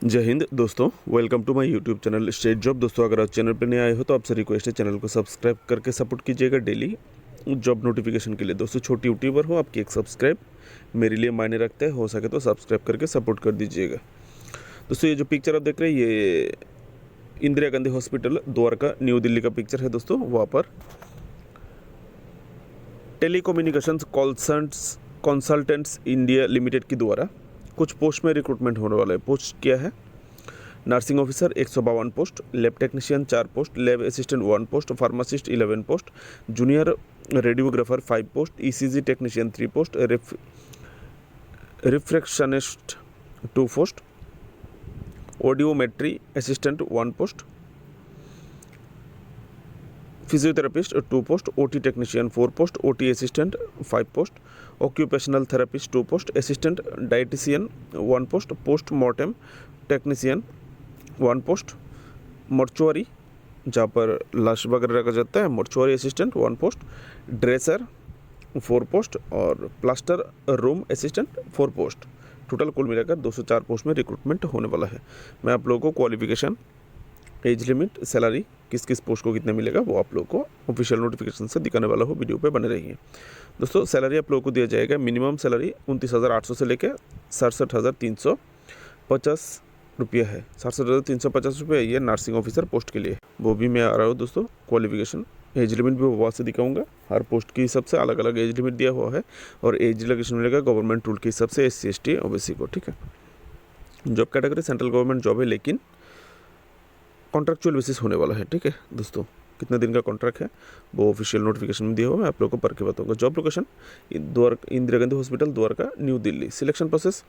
जय हिंद दोस्तों, welcome to my YouTube channel state job. दोस्तों, अगर आप चैनल पर नए आए हो तो आपसे रिक्वेस्ट है चैनल को सब्सक्राइब करके सपोर्ट कीजिएगा डेली जॉब नोटिफिकेशन के लिए। दोस्तों, छोटी यूट्यूबर हो, आपकी एक सब्सक्राइब मेरे लिए मायने रखता है। हो सके तो सब्सक्राइब करके सपोर्ट कर दीजिएगा। दोस्तों, ये जो पिक्चर आप देख रहे हैं ये इंदिरा गांधी हॉस्पिटल द्वारका न्यू दिल्ली का पिक्चर है। दोस्तों, वहाँ पर टेलीकम्युनिकेशंस कंसल्टेंट्स इंडिया लिमिटेड के द्वारा कुछ पोस्ट में रिक्रूटमेंट होने वाला है। पोस्ट क्या है? Nursing officer 152 post, lab technician 4 post, lab assistant 1 post, pharmacist 11 post, junior radiographer 5 post, ECG technician 3 post, refractionist 2 post, audiometry assistant 1 post, physiotherapist 2 post, OT technician 4 post, OT assistant 5 post, occupational therapist 2 post, assistant dietitian 1 post, postmortem technician 1 post, mortuary जहाँ पर लाश वगैरह रखा जाता है mortuary assistant 1 post, dresser 4 post और plaster room assistant 4 post. Total कुल मिलाकर 204 पोस्ट में रिक्रूटमेंट होने वाला है। मैं आप लोगों को क्वालिफिकेशन, एज लिमिट, सैलरी किस किस पोस्ट को कितना मिलेगा वो आप लोगों को ऑफिशियल नोटिफिकेशन से दिखाने वाला हो। वीडियो पे बने रहिए। दोस्तों, सैलरी आप लोगों को दिया जाएगा। मिनिमम सैलरी 29,800 से लेकर 67,350 रुपये है। 67,350 रुपये ये नर्सिंग ऑफिसर पोस्ट के लिए। वो भी मैं आ रहा हूँ दोस्तों। क्वालिफिकेशन, एज लिमिट भी वहाँ से दिखाऊंगा। हर पोस्ट के हिसाब से अलग अलग एज लिमिट दिया हुआ है और एज रिलैक्सेशन मिलेगा गवर्नमेंट रूल के हिसाब से SC ST OBC को। ठीक है, job category central government job है लेकिन कॉन्ट्रैक्चुअल बेसिस होने वाला है। ठीक है दोस्तों, कितने दिन का कॉन्ट्रैक्ट है वो ऑफिशियल नोटिफिकेशन में दिया हुआ, मैं आप लोगों को पढ़ के बताऊंगा। Job location Indira Gandhi hospital Dwarka new Delhi. Selection process,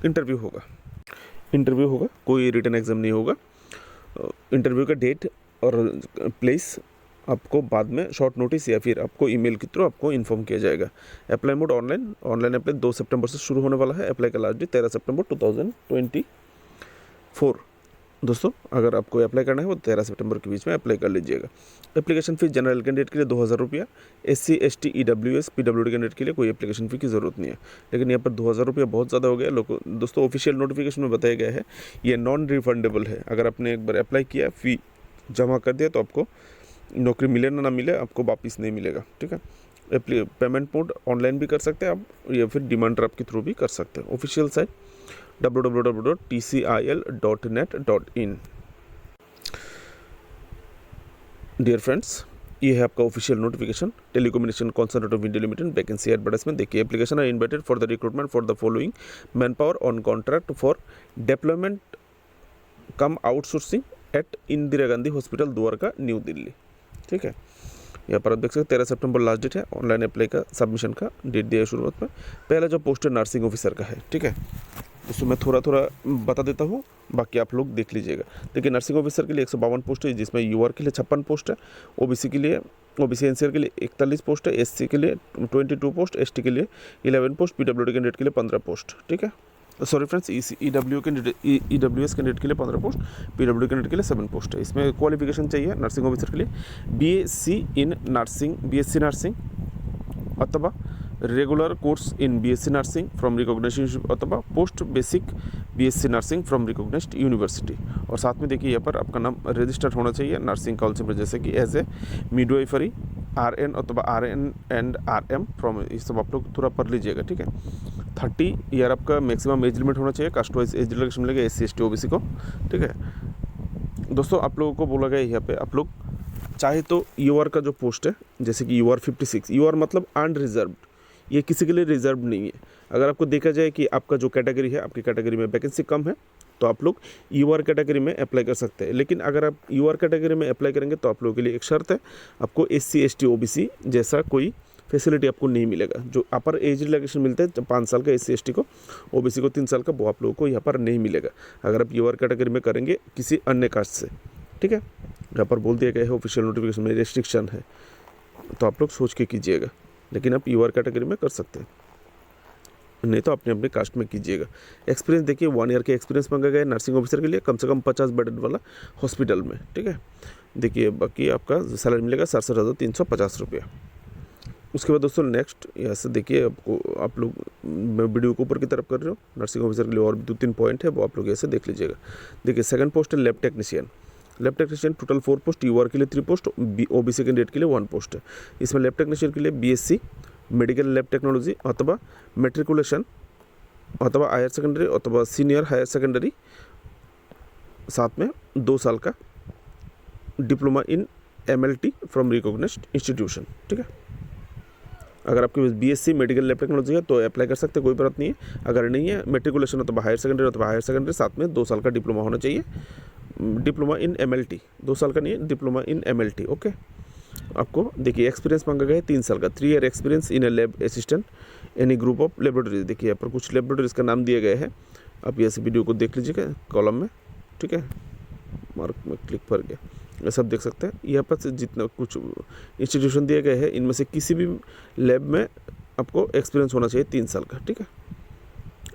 interview होगा, कोई रिटन एग्जाम नहीं होगा। इंटरव्यू का डेट और प्लेस आपको बाद में शॉर्ट नोटिस या फिर आपको ईमेल के थ्रू आपको इन्फॉर्म किया जाएगा। अप्लाई मोड ऑनलाइन अप्लाई 2 सितंबर से शुरू होने वाला है। अप्लाई का लास्ट डेट 13 सितंबर 2024। दोस्तों, अगर आपको अप्लाई करना है वो 13 सितंबर के बीच में अप्लाई कर लीजिएगा। एप्लीकेशन फ़ीस जनरल कैंडिडेट के लिए 2,000 रुपया, SC ST EWS PWD candidate के लिए कोई एप्लीकेशन फ़ी की ज़रूरत नहीं है। लेकिन यहाँ पर 2,000 रुपया बहुत ज़्यादा हो गया। दोस्तों, ऑफिशियल नोटिफिकेशन में बताया गया है ये नॉन रिफंडेबल है। अगर आपने एक बार अप्लाई किया, फ़ी जमा कर दिया तो आपको नौकरी मिले ना मिले आपको वापस नहीं मिलेगा। ठीक है, पेमेंट मोड ऑनलाइन भी कर सकते हैं आप या फिर डिमांड ड्राफ्ट के थ्रू भी कर सकते हैं। Official site www.tcil.net.in। Dear friends, ये है आपका official notification. Telecommunication consultant of India limited vacancy advertisement. देखिए, application are invited for the recruitment for the following man power on contract for development cum outsourcing at Indira Gandhi hospital Dwarka new Delhi. ठीक है, यहाँ पर आप देख सकते हैं 13 सितंबर लास्ट डेट है। ऑनलाइन अप्लाई का सबमिशन का डेट दिया है शुरुआत में। पहला जो पोस्ट है नर्सिंग ऑफिसर का है। ठीक है दोस्तों, मैं थोड़ा थोड़ा बता देता हूँ, बाकी आप लोग देख लीजिएगा। देखिए, नर्सिंग ऑफिसर के लिए 152 पोस्ट है, जिसमें UR के लिए 56 पोस्ट है, OBC NCR के लिए 41 पोस्ट है, SC के लिए 22 पोस्ट, ST के लिए 11 पोस्ट, PWD कैंडिडेट के लिए 15 पोस्ट। ठीक है, सॉरी फ्रेंड्स, EWS कैंडिडेट के लिए 15 पोस्ट, PWD कैंडिडेट के लिए 7 पोस्ट है। इसमें क्वालिफिकेशन चाहिए नर्सिंग ऑफिसर के लिए BSc नर्सिंग अथवा regular course in BSc nursing from recognised अथवा post basic BSc nursing from recognised university. और साथ में देखिए यहाँ पर आपका नाम रजिस्टर्ड होना चाहिए नर्सिंग काउंसिल में, जैसे कि एज ए मिडवाइफरी RN अथवा RN एंड RM फ्रॉम, ये सब आप लोग थोड़ा पढ़ लीजिएगा। ठीक है, 30 ईयर आपका मैक्सिमम एज लिमिट होना चाहिए। कास्ट वाइज एज रिलैक्सेशन मिलेगा SC ST OBC को। ठीक है दोस्तों, आप लोगों को बोला गया यहाँ पे आप लोग चाहे तो UR का जो पोस्ट है, जैसे कि UR 56, UR मतलब अनरिजर्व्ड, ये किसी के लिए रिजर्व नहीं है। अगर आपको देखा जाए कि आपका जो कैटेगरी है, आपकी कैटेगरी में वैकेंसी कम है तो आप लोग UR कैटेगरी में अप्लाई कर सकते हैं। लेकिन अगर आप UR कैटेगरी में अप्लाई करेंगे तो आप लोगों के लिए एक शर्त है, आपको SC ST OBC जैसा कोई फैसिलिटी आपको नहीं मिलेगा। जो अपर एज रिलैक्सेशन मिलता है 5 साल का SC ST को, OBC को 3 साल का, वो आप लोगों को यहाँ पर नहीं मिलेगा अगर आप UR कैटेगरी में करेंगे किसी अन्य कास्ट से। ठीक है, यहाँ पर बोल दिया गया है ऑफिशियल नोटिफिकेशन में रेस्ट्रिक्शन है, तो आप लोग सोच के कीजिएगा। लेकिन आप UR कैटेगरी में कर सकते हैं, नहीं तो अपने अपने कास्ट में कीजिएगा। एक्सपीरियंस देखिए, 1 ईयर के एक्सपीरियंस मांगा गया है नर्सिंग ऑफिसर के लिए, कम से कम 50 बेड वाला हॉस्पिटल में। ठीक है, देखिए बाकी आपका सैलरी मिलेगा 67,350 रुपया। उसके बाद दोस्तों नेक्स्ट यहाँ से देखिए, आपको आप लोग, मैं वीडियो को ऊपर की तरफ कर रहे हो, नर्सिंग ऑफिसर के लिए और भी 2-3 पॉइंट है, वो आप लोग ऐसे देख लीजिएगा। देखिए सेकंड पोस्ट है lab technician. Lab technician total 4 post, UR के लिए 3 पोस्ट, ओबीसी कैंडिडेट के लिए 1 पोस्ट है। इसमें लैब टेक्नीशियन के लिए बीएससी मेडिकल लैब टेक्नोलॉजी अथवा मेट्रिकुलेशन अथवा हायर सेकेंडरी अथवा सीनियर हायर सेकेंडरी, साथ में 2 साल का diploma in MLT from recognised institution. ठीक है, अगर आपके पास बीएससी मेडिकल लैब टेक्नोलॉजी है तो अप्लाई कर सकते हैं, कोई बात नहीं है। अगर नहीं है, मेट्रिकुलेशन अथवा हायर सेकेंडरी साथ में 2 साल का डिप्लोमा होना चाहिए। डिप्लोमा इन एमएलटी, 2 साल का नहीं है, डिप्लोमा इन एमएलटी। ओके, आपको देखिए एक्सपीरियंस मांगा गया है 3 साल का, 3 year experience in A lab assistant any group of laboratories. देखिए यहाँ पर कुछ लेबोरेटरीज का नाम दिया गया है, आप ये वीडियो को देख लीजिएगा कॉलम में। ठीक है, मार्क में क्लिक कर गया, ये सब देख सकते हैं। यहाँ पर से जितना कुछ इंस्टीट्यूशन दिए गए हैं, इनमें से किसी भी लैब में आपको एक्सपीरियंस होना चाहिए 3 साल का। ठीक है,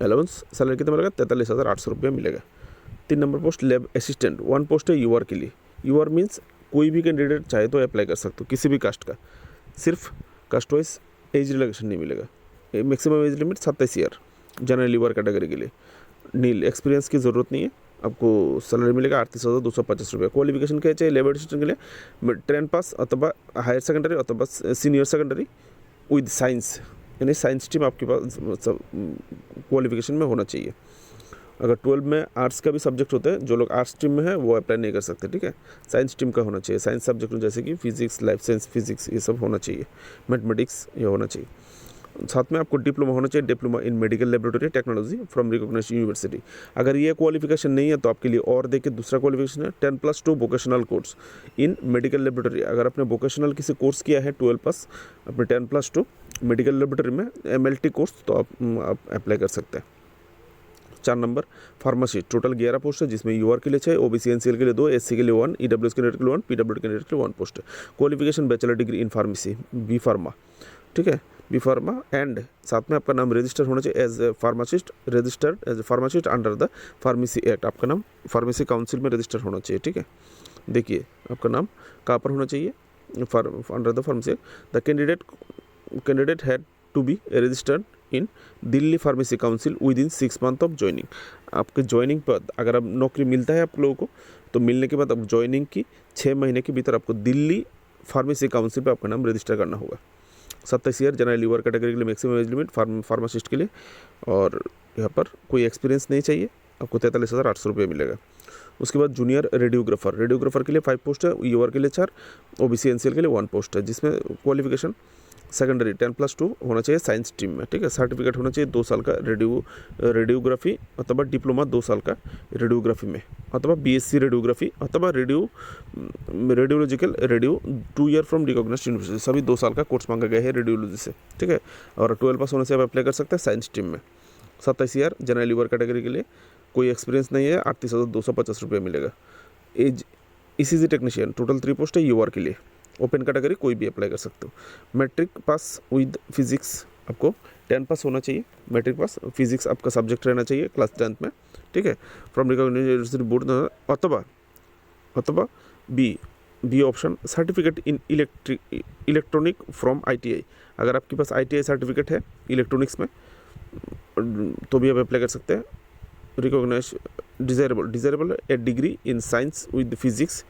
अलाउंस सैलरी कितना मिलेगा, 43,800 रुपया मिलेगा। 3 number post lab assistant, 1 post है यूआर के लिए। यूआर मीन्स कोई भी कैंडिडेट चाहे तो अप्लाई कर सकते हो, किसी भी कास्ट का, सिर्फ कास्ट वाइज एज रिलैक्सेशन नहीं मिलेगा। Maximum age limit 27 year general UR category के लिए। नील एक्सपीरियंस की ज़रूरत नहीं है, आपको सैलरी मिलेगा 38,250 रुपये। क्वालिफिकेशन क्या चाहिए लैब असिस्टेंट के लिए, 10 पास अथवा हायर सेकेंडरी अथवा सीनियर सेकेंडरी विद साइंस, यानी साइंस स्ट्रीम आपके पास क्वालिफिकेशन में होना चाहिए। अगर 12 में आर्ट्स का भी सब्जेक्ट होता है, जो लोग आर्ट्स स्ट्रीम में है वो अप्लाई नहीं कर सकते। ठीक है, साइंस स्ट्रीम का होना चाहिए। साइंस सब्जेक्ट जैसे कि फिजिक्स, लाइफ साइंस, फिजिक्स, ये सब होना चाहिए, मैथमेटिक्स ये होना चाहिए। साथ में आपको डिप्लोमा होना चाहिए, diploma in medical laboratory technology from recognised university. अगर ये क्वालिफिकेशन नहीं है तो आपके लिए और देखिए दूसरा क्वालिफिकेशन है 10+2 vocational course in medical laboratory. अगर आपने वोकेशनल किसी कोर्स किया है 12+, अपने 10+2 मेडिकल लेबोरेटरी में एमएलटी कोर्स, तो आप अप्लाई कर सकते हैं। 4 नंबर फार्मासिस्ट, टोटल 11 पोस्ट है, जिसमें यूआर के लिए 6, ओबीसी एनसीएल के लिए 2, एससी के लिए 1, ईडब्ल्यूएस कैंडिडेट के लिए 1, पीडब्ल्यूडी कैंडिडेट के लिए 1 पोस्ट है। Qualification bachelor degree in pharmacy, B pharma. ठीक है, बी फार्मा, एंड साथ में आपका नाम रजिस्टर होना चाहिए as a pharmacist, registered as a pharmacist under the pharmacy act. आपका नाम फार्मेसी काउंसिल में रजिस्टर होना चाहिए। ठीक है, देखिए आपका नाम कहाँ पर होना चाहिए, under the pharmacy act. The candidate had to be registered in Delhi pharmacy council within 6 month of joining. आपके ज्वाइनिंग पर अगर आप नौकरी मिलता है आप लोगों को, तो मिलने के बाद अब ज्वाइनिंग की 6 महीने के भीतर आपको दिल्ली फार्मेसी काउंसिल पर आपका नाम रजिस्टर करना होगा। 27 ईयर जनरल यूआर कैटेगरी के लिए मैक्सिमम एज लिमिट फार्मासिस्ट के लिए, और यहाँ पर कोई एक्सपीरियंस नहीं चाहिए, आपको 43,800 रुपये मिलेगा। उसके बाद जूनियर रेडियोग्राफर के लिए 5 पोस्ट है, यूआर के लिए 4, ओबीसी एनसीएल के लिए 1 पोस्ट है, जिसमें क्वालिफिकेशन सेकेंडरी 10+2 होना चाहिए साइंस स्ट्रीम में। ठीक है, सर्टिफिकेट होना चाहिए 2 साल का रेडियोग्राफी अथवा डिप्लोमा 2 साल का रेडियोग्राफी में, अथवा बीएससी रेडियोग्राफी अथवा radiological 2 year from recognised university. सभी 2 साल का कोर्स मांगा गया है रेडियोलॉजी से। ठीक है, और 12 पास होने से आप अप्लाई कर सकते हैं साइंस स्ट्रीम में। 27 ईयर जनरल यूआर कैटेगरी के लिए, कोई एक्सपीरियंस नहीं है, 38,250 रुपये मिलेगा। As ECG technician, total 3 post है यूआर के लिए, ओपन कैटेगरी कोई भी अप्लाई कर सकते हो। मैट्रिक पास विद फिजिक्स, आपको 10 पास होना चाहिए, मैट्रिक पास, फिजिक्स आपका सब्जेक्ट रहना चाहिए क्लास 10th में। ठीक है, फ्रॉम रिकॉग्नाइज्ड यूनिवर्सिटी बोर्ड, अथवा B option certificate in electronic from ITI. अगर आपके पास आईटीआई सर्टिफिकेट है इलेक्ट्रॉनिक्स में तो भी आप अप्लाई कर सकते हैं। Recognise desirable a degree in science with physics,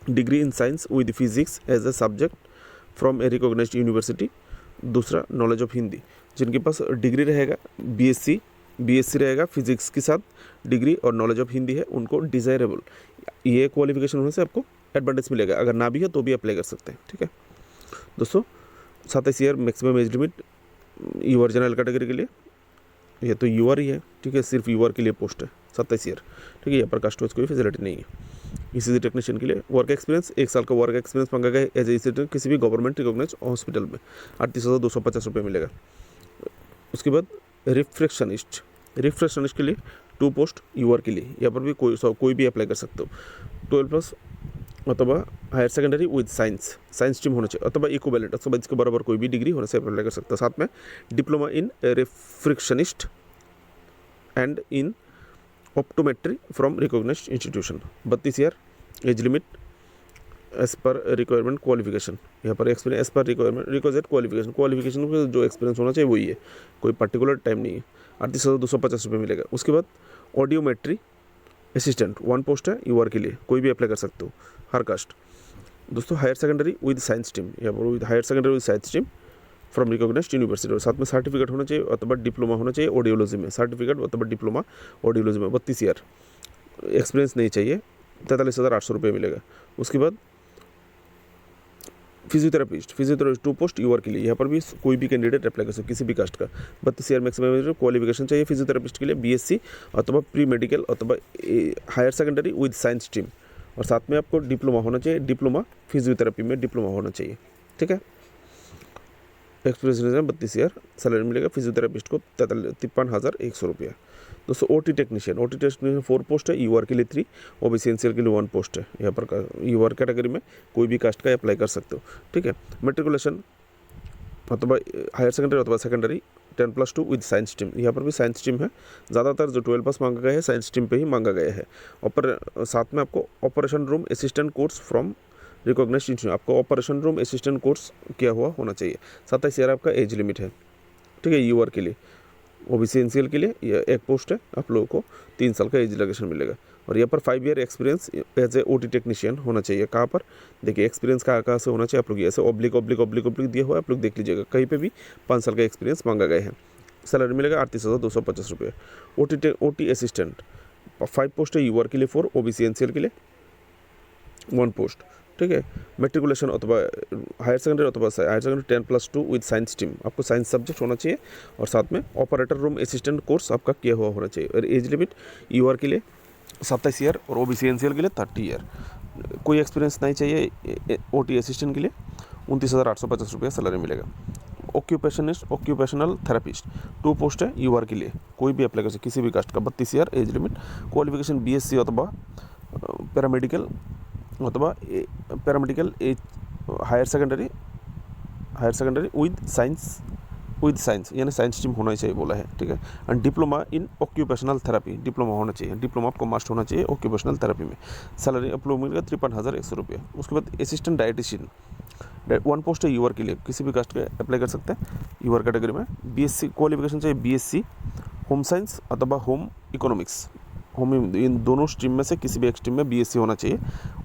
degree in science with physics as a subject from a recognised university. दूसरा नॉलेज ऑफ हिंदी, जिनके पास डिग्री रहेगा बीएससी रहेगा फिजिक्स के साथ डिग्री और नॉलेज ऑफ हिंदी है, उनको डिजायरेबल, ये क्वालिफिकेशन होने से आपको एडवांटेज मिलेगा। अगर ना भी है तो भी अप्लाई कर सकते हैं। ठीक है दोस्तों, 27 year maximum age limit UR general category के लिए, ये तो यूआर ही है। ठीक है, सिर्फ यूआर के लिए पोस्ट है 27 ईयर। ठीक है, यहाँ पर कास्ट वाइज कोई फैसिलिटी नहीं है। ईसीजी टेक्नीशियन के लिए वर्क एक्सपीरियंस, 1 साल का वर्क एक्सपीरियंस मांगा गया है एज ए किसी भी गवर्नमेंट रिकॉग्नाइज हॉस्पिटल में, 38,250 रुपये मिलेगा। उसके बाद रिफ्रेक्शनिस्ट के लिए 2 पोस्ट यूआर के लिए, यहाँ पर भी कोई भी अप्लाई कर सकते हो। 12 प्लस अथवा higher secondary with science stream होना चाहिए, अथवा इक्विवेलेंट अथवा इसके बराबर कोई भी डिग्री होने से अप्लाई कर सकते हो। साथ में diploma in refractionist and in optometry from recognised institution. 32 year age limit, as per requirement qualification, यहाँ पर experience as per requirement request qualification, qualification को जो एक्सपीरियंस होना चाहिए वही है, कोई पर्टिकुलर टाइम नहीं है। 38,250 मिलेगा। उसके बाद ऑडियोमेट्री असिस्टेंट 1 पोस्ट है यूआर के लिए, कोई भी अप्लाई कर सकते हो, हर कास्ट। दोस्तों higher secondary with science stream, यहाँ पर with higher secondary with science stream from recognised university, और साथ में सर्टिफिकेट होना चाहिए अथवा डिप्लोमा होना चाहिए ऑडियोलॉजी में, सर्टिफिकेट अथवा डिप्लोमा ऑडियोलॉजी में। 32 ईयर एक्सपीरियंस नहीं चाहिए, 43,800 रुपये मिलेगा। उसके बाद फिजियोथेरापिस्ट 2 पोस्ट यूआर के लिए, यहाँ पर भी कोई भी कैंडिडेट अप्लाई कर सकते किसी भी कास्ट का। 32 ईयर मैक्सिमम क्वालिफिकेशन चाहिए फिजियोथेरापिस्ट के लिए, बीएससी अथवा प्री मेडिकल अथवा higher secondary with science stream, और साथ में आपको डिप्लोमा होना चाहिए, डिप्लोमा फिजियोथेरापी में डिप्लोमा होना चाहिए। ठीक है, एक्सपीरियंस 32 ईयर, सैलरी मिलेगा फिजियोथेरापिस्ट को 53,100 रुपया। दोस्तों ओटी टेक्नीशियन 4 पोस्ट है यूआर के लिए 3, ओबीसी एनसीएल के लिए 1 पोस्ट है। यहाँ पर यूआर कैटेगरी में कोई भी कास्ट का अप्लाई कर सकते हो। ठीक है, मेट्रिकुलेशन अथवा हायर सेकेंडरी अथवा सेकेंडरी 10+2 विद साइंस स्ट्रीम, यहाँ पर भी साइंस स्ट्रीम है। ज़्यादातर जो 12 पास मांगा गया है साइंस स्ट्रीम पे ही मांगा गया है। साथ में आपको operation room assistant course from recognised institute, आपको ऑपरेशन रूम असिस्टेंट कोर्स किया हुआ होना चाहिए। 27 ईयर आपका एज लिमिट है। ठीक है, यूआर के लिए, ओबीसी एनसीएल के लिए ये 1 पोस्ट है, आप लोगों को 3 साल का एज रिलैक्सेशन मिलेगा। और यहाँ पर 5 year experience as a OT technician होना चाहिए। कहाँ पर देखिए एक्सपीरियंस कहाँ से होना चाहिए, आप लोग ऐसे ऑब्लिक दिया हुआ है, आप लोग देख लीजिएगा, कहीं पे भी 5 साल का एक्सपीरियंस मांगा गया है। सैलरी मिलेगा 38,250 रुपये। ओटी असिस्टेंट 5 पोस्ट है यूआर के लिए 4, ओबीसी एनसीएल के लिए 1 पोस्ट। ठीक है, मेट्रिकुलेशन अथवा हायर सेकेंडरी अथवा higher secondary 10+2 with science stream, आपको साइंस सब्जेक्ट होना चाहिए, और साथ में ऑपरेटर रूम असिस्टेंट कोर्स आपका किया हुआ होना चाहिए। और एज लिमिट यूआर के लिए 27 ईयर और ओबीसी एनसीएल के लिए 30 ईयर। कोई एक्सपीरियंस नहीं चाहिए ओटी असिस्टेंट के लिए, 29,850 रुपये सैलरी मिलेगा। ऑक्यूपेशनल थेरेपिस्ट 2 पोस्ट है यूआर के लिए, कोई भी अप्लाई कर सकते किसी भी कास्ट का, 32 year age limit. Qualification BSc अथवा paramedical as higher secondary with science यानी साइंस स्ट्रीम होना ही चाहिए बोला है। ठीक है, and diploma in occupational therapy, diploma होना चाहिए, डिप्लोमा आपको मस्ट होना चाहिए ऑक्यूपेशनल थेरेपी में। सैलरी आप लोग मिलेगा 53,100 रुपये। उसके बाद असिस्टेंट डाइटिशियन 1 पोस्ट है यूआर के लिए, किसी भी कास्ट के अप्लाई कर सकते हैं यूआर कैटेगरी में। बीएससी क्वालिफिकेशन चाहिए, बीएससी होम साइंस अथवा होम इकोनॉमिक्स, इन दोनों स्ट्रीम में से किसी भी एक स्ट्रीम में बीएससी होना चाहिए।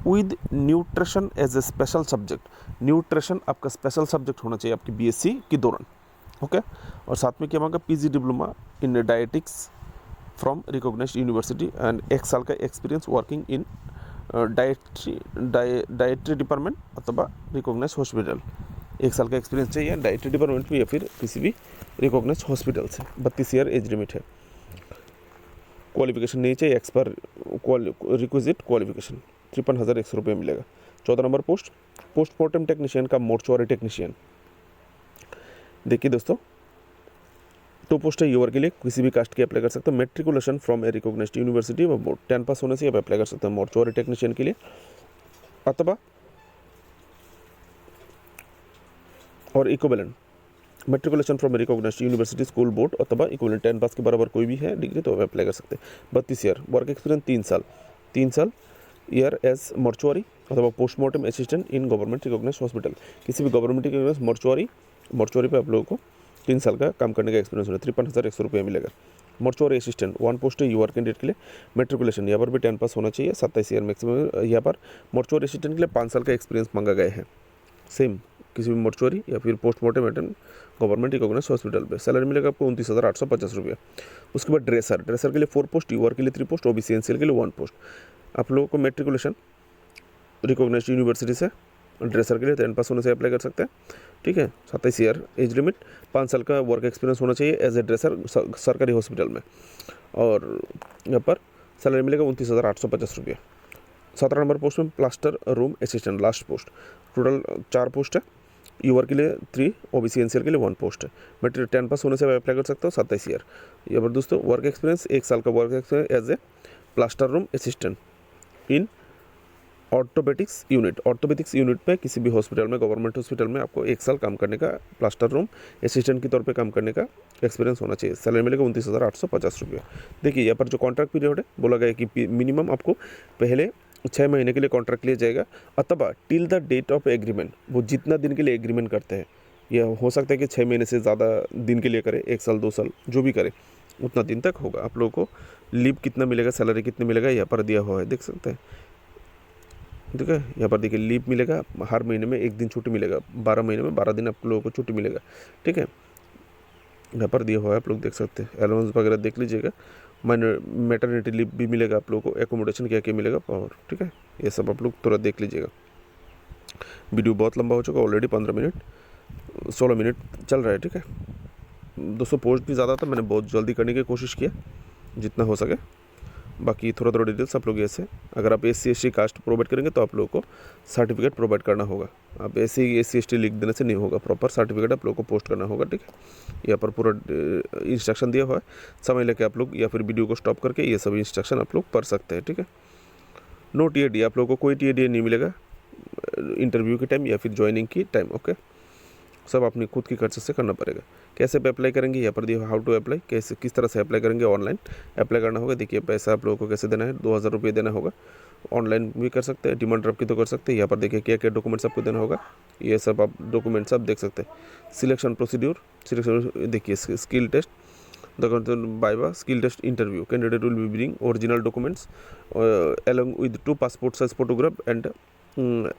With nutrition as a special subject, nutrition आपका स्पेशल सब्जेक्ट होना चाहिए आपकी बीएससी के दौरान। ओके, और साथ में क्या मांगा, PG diploma in dietetics from recognised university and 1 साल का experience working in dietary department अथवा रिकॉग्नाइज्ड हॉस्पिटल। 1 साल का एक्सपीरियंस चाहिए डाइटरी डिपार्टमेंट में या फिर किसी भी रिकॉग्नाइज्ड हॉस्पिटल से। 32 ईयर एज लिमिट है। क्वालिफिकेशन नहीं चाहिए, एक्सपर रिक्विजिट क्वालिफिकेशन 53,100 रुपये मिलेगा। 14 नंबर पोस्टमार्टम टेक्नीशियन का मोर्चुअरी टेक्नीशियन। देखिए दोस्तों 2 पोस्ट है यूआर के लिए, किसी भी कास्ट के अप्लाई कर सकते हो। Matriculation from a recognised university 10 pass होने से आप अप्लाई कर सकते हैं मोर्चुअरी टेक्नीशियन के लिए, अथवा और equivalent matriculation from recognised university school board अथवा इक्विवेलेंट 10 पास के बराबर कोई भी है डिग्री तो अप्लाई कर सकते हैं। 32 ईयर वर्क एक्सपीरियंस 3 साल ईयर एज मॉर्चुअरी अथवा postmortem assistant in government recognised hospital, किसी भी गवर्नमेंट रिकॉग्नाइज्ड मॉर्चुअरी पे आप लोगों को 3 साल का काम करने का एक्सपीरियंस होना है। 53,100 रुपये मिलेगा। मॉर्चुअरी असिस्टेंट 1 पोस्ट है यूआर कैंडिडेट के लिए। मेट्रिकुलेशन यहाँ पर भी 10 पास होना चाहिए, 27 ईयर मैक्सिमम। यहाँ पर मॉर्चुअरी असिस्टेंट के लिए 5 साल का एक्सपीरियंस मांगा गया है। सेम किसी भी मॉर्चुअरी या फिर postmortem attend government recognised hospital पे सैलरी मिलेगा आपको 29,850 रुपये। उसके बाद ड्रेसर के लिए 4 पोस्ट, यूआर के लिए 3 पोस्ट, ओबीसी एनसीएल के लिए 1 पोस्ट। आप लोगों को मेट्रिकुलेशन रिकॉग्नाइज्ड यूनिवर्सिटी से ड्रेसर के लिए 10 पास होने से अप्लाई कर सकते हैं। ठीक है, 27 ईयर एज लिमिट, 5 साल का वर्क एक्सपीरियंस होना चाहिए एज ए ड्रेसर सरकारी हॉस्पिटल में, और यहाँ पर सैलरी मिलेगा 29,850 रुपये। 17 नंबर पोस्ट में plaster room assistant, last post. Total 4 post है, यूआर के लिए 3, ओबीसी एनसीएल के लिए 1 पोस्ट है। मेट्रिक 10 पास होने से आप अप्लाई कर सकते हो। 27 ईयर। यहाँ पर दोस्तों वर्क एक्सपीरियंस 1 साल का work experience as a plaster room assistant in orthopaedics unit पे किसी भी हॉस्पिटल में, गवर्नमेंट हॉस्पिटल में आपको 1 साल काम करने का, प्लास्टर रूम असिस्टेंट के तौर पे काम करने का एक्सपीरियंस होना चाहिए। सैलरी मिलेगा 29,850 रुपये। देखिए यहाँ पर जो कॉन्ट्रैक्ट पीरियड है बोला गया कि मिनिमम आपको पहले 6 महीने के लिए कॉन्ट्रैक्ट लिया जाएगा, अथवा till the date of agreement, वो जितना दिन के लिए एग्रीमेंट करते हैं, यह हो सकता है कि 6 महीने से ज़्यादा दिन के लिए करे, 1 साल 2 साल जो भी करे उतना दिन तक होगा। आप लोगों को लीव कितना मिलेगा, सैलरी कितने मिलेगा यहाँ पर दिया हुआ है, देख सकते हैं। ठीक है, यहाँ पर देखिए लीव मिलेगा, हर महीने में 1 दिन छुट्टी मिलेगा, 12 महीने में 12 दिन आप लोगों को छुट्टी मिलेगा। ठीक है, यहाँ पर दिया हुआ है, आप लोग देख सकते हैं। अलाउंस वगैरह देख लीजिएगा, मैटरनिटी लीव भी मिलेगा आप लोगों को, एकोमोडेशन क्या क्या मिलेगा और ठीक है, ये सब आप लोग तुरंत देख लीजिएगा। वीडियो बहुत लंबा हो चुका, ऑलरेडी 15 मिनट 16 मिनट चल रहा है। ठीक है दोस्तों, पोस्ट भी ज़्यादा था, मैंने बहुत जल्दी करने की कोशिश किया जितना हो सके। बाकी थोड़ा डिटेल्स आप लोग ऐसे, अगर आप SC/ST कास्ट प्रोवाइड करेंगे तो आप लोगों को सर्टिफिकेट प्रोवाइड करना होगा। आप SC/ST लिख देने से नहीं होगा, प्रॉपर सर्टिफिकेट आप लोगों को पोस्ट करना होगा। ठीक है, यहाँ पर पूरा इंस्ट्रक्शन दिया हुआ है, समय लेके आप लोग या फिर वीडियो को स्टॉप करके ये सब इंस्ट्रक्शन आप लोग पढ़ सकते हैं। ठीक है, नो TAD, आप लोगों को कोई TAD नहीं मिलेगा इंटरव्यू के टाइम या फिर ज्वाइनिंग की टाइम। ओके, सब अपनी खुद की खर्च से करना पड़ेगा। कैसे पे अप्लाई करेंगे, यहाँ पर दिया हाउ टू अप्लाई, कैसे किस तरह से अप्लाई करेंगे, ऑनलाइन अप्लाई करना होगा। देखिए पैसा आप लोगों को कैसे देना है, 2000 रुपये देना होगा। ऑनलाइन भी कर सकते हैं, डिमांड ड्राफ्ट की तो कर सकते हैं। यहाँ पर देखिए क्या क्या डॉक्यूमेंट्स आपको देना होगा, ये सब आप डॉक्यूमेंट्स आप देख सकते हैं। सिलेक्शन प्रोसीड्यूर, सिलेक्शन देखिए, skill test, viva, skill test, interview, candidate will be bring original documents along with 2 passport size photograph and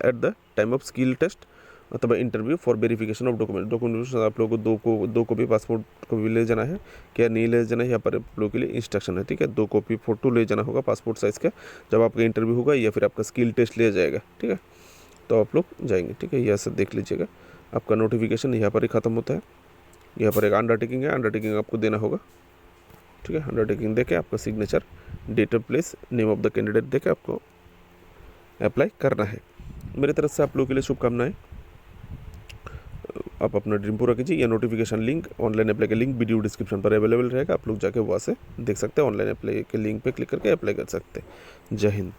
at the time of skill test अथवा interview for verification of document आप लोगों को 2 copy passport को भी ले जाना है, क्या नहीं ले जाना है, यहाँ पर आप लोगों के लिए इंस्ट्रक्शन है। ठीक है, 2 कॉपी फ़ोटो ले जाना होगा पासपोर्ट साइज़ का, जब आपका इंटरव्यू होगा या फिर आपका स्किल टेस्ट लिया जाएगा। ठीक है, तो आप लोग जाएंगे। ठीक है, यह सब देख लीजिएगा। आपका नोटिफिकेशन यहाँ पर ही ख़त्म होता है। यहाँ पर एक अंडरटेकिंग है, अंडरटेकिंग आपको देना होगा। ठीक है, अंडरटेकिंग देके आपका signature, date of place, name of the candidate देके आपको अप्लाई करना है। मेरी तरफ से आप लोगों के लिए शुभकामनाएं। आप अपना ड्रीम पूरा कीजिए। या नोटिफिकेशन लिंक, ऑनलाइन अप्लाई का लिंक वीडियो डिस्क्रिप्शन पर अवेलेबल रहेगा, आप लोग जाके वहाँ से देख सकते हैं। ऑनलाइन अप्लाई के लिंक पे क्लिक करके अप्लाई कर सकते हैं। जय हिंद।